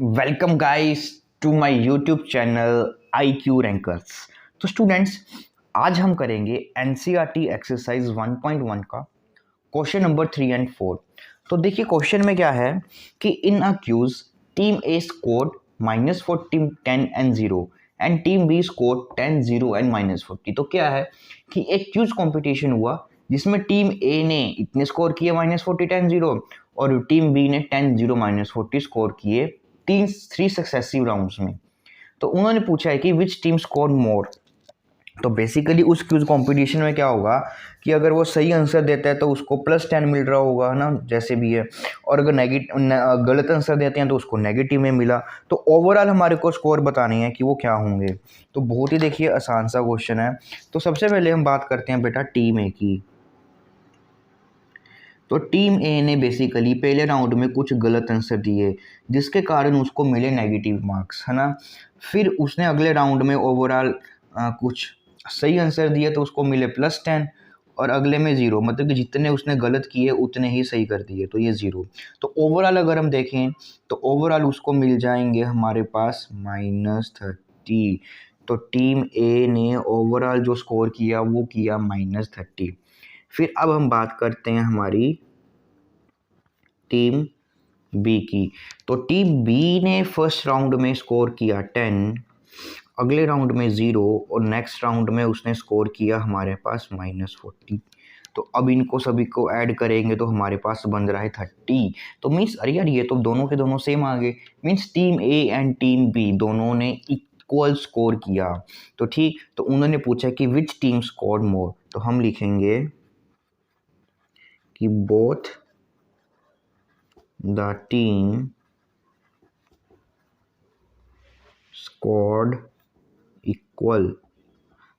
Welcome guys to my YouTube channel IQ rankers. तो students, आज हम करेंगे NCERT एक्सरसाइज 1.1 का क्वेश्चन नंबर 3 एंड 4। तो देखिए क्वेश्चन में क्या है कि in a quiz team A scored -40, 10 and 0 and team B scored 10, 0 and -40। तो क्या है कि एक क्यूज कंपटीशन हुआ जिसमें टीम ए ने इतने स्कोर किए -40, 10, 0 और टीम बी ने 10, 0, -40 स्कोर किए थ्री सक्सेसिव राउंड्स में। तो उन्होंने पूछा है कि विच टीम स्कोर मोर। तो बेसिकली उस क्विज कंपटीशन में क्या होगा कि अगर वो सही आंसर देता है तो उसको +10 मिल रहा होगा, है ना, जैसे भी है। और अगर गलत आंसर देते हैं तो उसको नेगेटिव में मिला। तो ओवरऑल हमारे को स्कोर बतानी है कि वो क्या होंगे। तो बहुत ही देखिए आसान सा क्वेश्चन है। तो सबसे पहले हम बात करते हैं बेटा टीम ए की। तो टीम ए ने बेसिकली पहले राउंड में कुछ गलत आंसर दिए जिसके कारण उसको मिले नेगेटिव मार्क्स, है ना। फिर उसने अगले राउंड में ओवरऑल कुछ सही आंसर दिए तो उसको मिले +10 और अगले में 0, मतलब कि जितने उसने गलत किए उतने ही सही कर दिए, तो ये 0। तो ओवरऑल अगर हम देखें तो ओवरऑल उसको मिल जाएंगे हमारे पास -30। तो टीम ए ने ओवरऑल जो स्कोर किया वो किया -30। फिर अब हम बात करते हैं हमारी टीम बी की। तो टीम बी ने फर्स्ट राउंड में स्कोर किया 10, अगले राउंड में 0 और नेक्स्ट राउंड में उसने स्कोर किया हमारे पास -40। तो अब इनको सभी को ऐड करेंगे तो हमारे पास बन रहा है 30। तो मीन्स अरे यार ये तो दोनों के दोनों सेम आ गए। Means team A and team B दोनों ने इक्वल स्कोर किया। तो ठीक, तो उन्होंने पूछा कि विच टीम स्कोर्ड मोर। तो हम लिखेंगे कि both the team scored equal।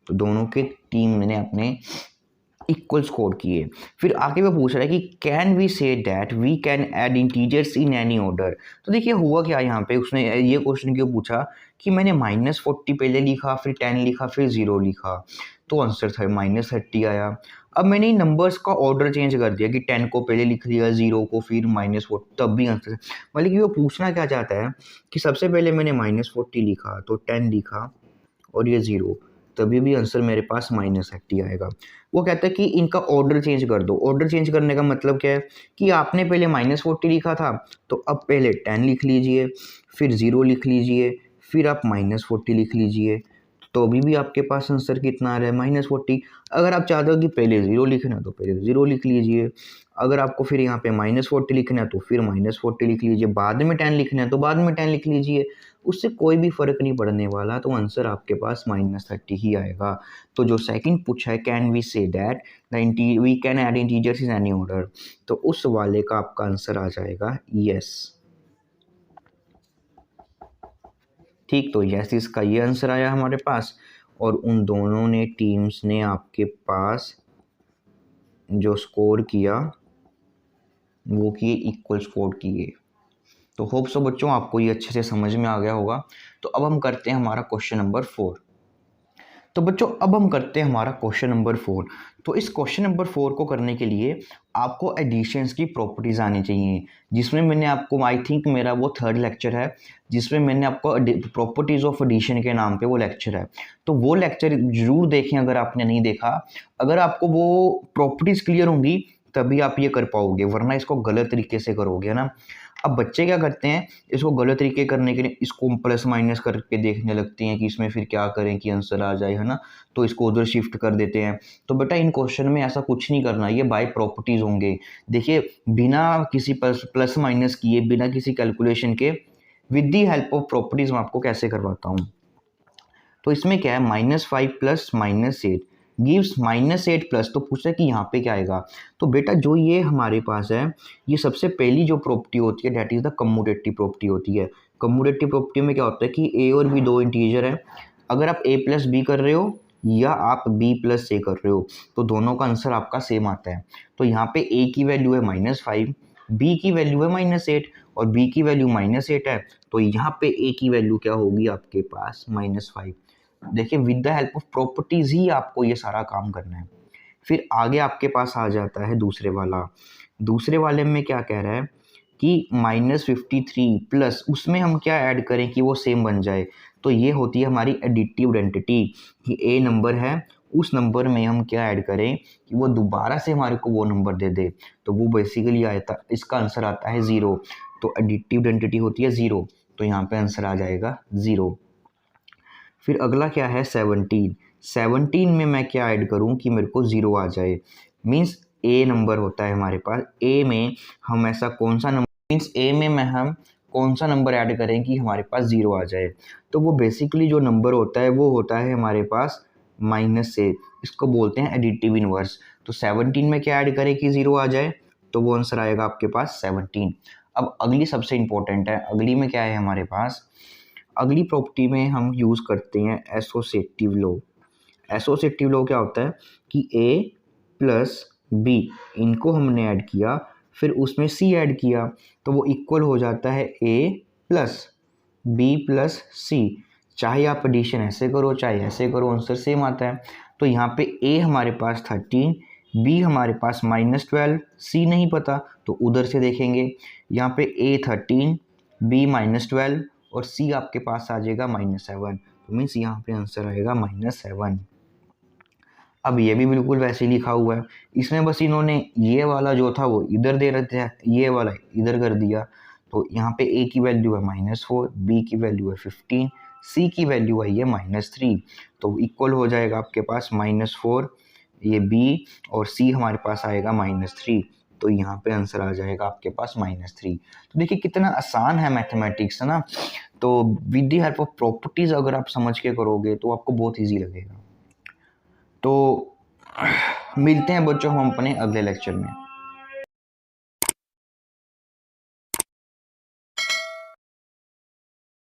तो दोनों के टीम ने अपने इक्वल स्कोर किए। फिर आगे वो पूछ रहा है कि can we say that we can add integers in any order. तो देखिए हुआ क्या यहाँ पे, उसने ये क्वेश्चन क्यों पूछा कि मैंने -40 पहले लिखा, फिर 10 लिखा, फिर 0 लिखा, तो आंसर था -30 आया। अब मैंने इन नंबर्स का ऑर्डर चेंज कर दिया कि 10 को पहले लिख लिया, 0 को फिर -40, तब भी आंसर। मतलब कि वो पूछना क्या चाहता है कि सबसे पहले मैंने -40 लिखा, तो 10 लिखा और ये 0, तभी भी आंसर मेरे पास -30 आएगा। वो कहता है कि इनका ऑर्डर चेंज कर दो। ऑर्डर चेंज करने का मतलब क्या है कि आपने पहले -40 लिखा था, तो अब पहले 10 लिख लीजिए, फिर 0 लिख लीजिए, फिर आप -40 लिख लीजिए, तो अभी भी आपके पास आंसर कितना आ रहा है -40। अगर आप चाहते हो कि पहले 0 लिखना है तो पहले 0 लिख लीजिए, अगर आपको फिर यहाँ पे -40 लिखना है तो फिर -40 लिख लीजिए, बाद में 10 लिखना है तो बाद में 10 लिख लीजिए, उससे कोई भी फ़र्क नहीं पड़ने वाला। तो आंसर आपके पास -30 ही आएगा। तो जो सेकंड पूछा है can we say that we can add integers in any order, तो उस वाले का आपका आंसर आ जाएगा यस। ठीक, तो यस इसका ये आंसर आया हमारे पास। और उन दोनों ने टीम्स ने आपके पास जो स्कोर किया वो किए इक्वल स्कोर किए। तो होप सो बच्चों आपको ये अच्छे से समझ में आ गया होगा। तो अब हम करते हैं हमारा क्वेश्चन नंबर 4। तो बच्चों अब हम करते हैं हमारा क्वेश्चन नंबर 4। तो इस क्वेश्चन नंबर 4 को करने के लिए आपको एडिशंस की प्रॉपर्टीज़ आनी चाहिए, जिसमें मैंने आपको, आई थिंक मेरा वो 3rd लेक्चर है जिसमें मैंने आपको प्रॉपर्टीज़ ऑफ एडिशन के नाम पे वो लेक्चर है। तो वो लेक्चर ज़रूर देखें अगर आपने नहीं देखा। अगर आपको वो प्रॉपर्टीज़ क्लियर होंगी तभी आप ये कर पाओगे, वरना इसको गलत तरीके से करोगे, है ना। अब बच्चे क्या करते हैं, इसको गलत तरीके करने के लिए इसको प्लस माइनस करके देखने लगते हैं कि इसमें फिर क्या करें कि आंसर आ जाए, है ना, तो इसको उधर शिफ्ट कर देते हैं। तो बेटा इन क्वेश्चन में ऐसा कुछ नहीं करना, ये बाय प्रॉपर्टीज होंगे। देखिए बिना किसी प्लस माइनस किए, बिना किसी कैलकुलेशन के, with the help of properties मैं आपको कैसे करवाता हूँ। तो इसमें क्या है, -5 प्लस -8 गिव्स -8 प्लस। तो पूछा है कि यहाँ पे क्या आएगा। तो बेटा जो ये हमारे पास है, ये सबसे पहली जो प्रॉपर्टी होती है that is the commutative property होती है। कम्यूटेटिव प्रॉपर्टी में क्या होता है कि ए और बी दो इंटीजर है, अगर आप a प्लस बी कर रहे हो या आप b प्लस ए कर रहे हो तो दोनों का आंसर आपका सेम आता है। तो यहाँ पे a की वैल्यू है -5, b की वैल्यू है -8 और b की वैल्यू -8 है, तो यहाँ पे a की वैल्यू क्या होगी आपके पास -5। देखिए with the help of properties ही आपको ये सारा काम करना है। फिर आगे आपके पास आ जाता है दूसरे वाला। दूसरे वाले में क्या कह रहा है कि -53 प्लस उसमें हम क्या ऐड करें कि वो सेम बन जाए, तो ये होती है हमारी एडिटिव आइडेंटिटी कि ए नंबर है, उस नंबर में हम क्या ऐड करें कि वो दोबारा से हमारे को वो नंबर दे दे, तो वो बेसिकली आता, इसका आंसर आता है 0। तो एडिटिव आइडेंटिटी होती है 0, तो यहाँ पे आंसर आ जाएगा 0। फिर अगला क्या है 17। 17 में मैं क्या ऐड करूं कि मेरे को 0 आ जाए, मीन्स ए नंबर होता है हमारे पास, ए में हम ऐसा कौन सा नंबर, मीन्स ए में हम कौन सा नंबर ऐड करें कि हमारे पास 0 आ जाए, तो वो बेसिकली जो नंबर होता है वो होता है हमारे पास माइनस से, इसको बोलते हैं एडिटिव इनवर्स। तो 17 में क्या ऐड करें कि 0 आ जाए, तो वो आंसर आएगा आपके पास 17। अब अगली सबसे इंपॉर्टेंट है, अगली में क्या है हमारे पास, अगली प्रॉपर्टी में हम यूज़ करते हैं एसोसिएटिव लॉ। एसोसिएटिव लॉ क्या होता है कि ए प्लस बी इनको हमने ऐड किया, फिर उसमें सी ऐड किया, तो वो इक्वल हो जाता है ए प्लस बी प्लस सी। चाहे आप एडिशन ऐसे करो चाहे ऐसे करो, आंसर सेम आता है। तो यहाँ पे ए हमारे पास 13, बी हमारे पास -12, सी नहीं पता तो उधर से देखेंगे, यहाँ पे ए 13, बी -12 और सी आपके पास आ जाएगा -7, तो मीन्स यहाँ पे आंसर आएगा -7। अब ये भी बिल्कुल वैसे ही लिखा हुआ है, इसमें बस इन्होंने ये वाला जो था वो इधर दे रहे थे, ये वाला इधर कर दिया। तो यहाँ पे ए की वैल्यू है -4, बी की वैल्यू है 15, सी की वैल्यू है ये -3, तो इक्वल हो जाएगा आपके पास -4 ये बी और सी हमारे पास आएगा -3, तो यहाँ पे आंसर आ जाएगा आपके पास -3। तो देखिए कितना आसान है मैथमेटिक्स, है ना। तो with the help of properties अगर आप समझ के करोगे तो आपको बहुत ईजी लगेगा। तो मिलते हैं बच्चों हम अपने अगले लेक्चर में।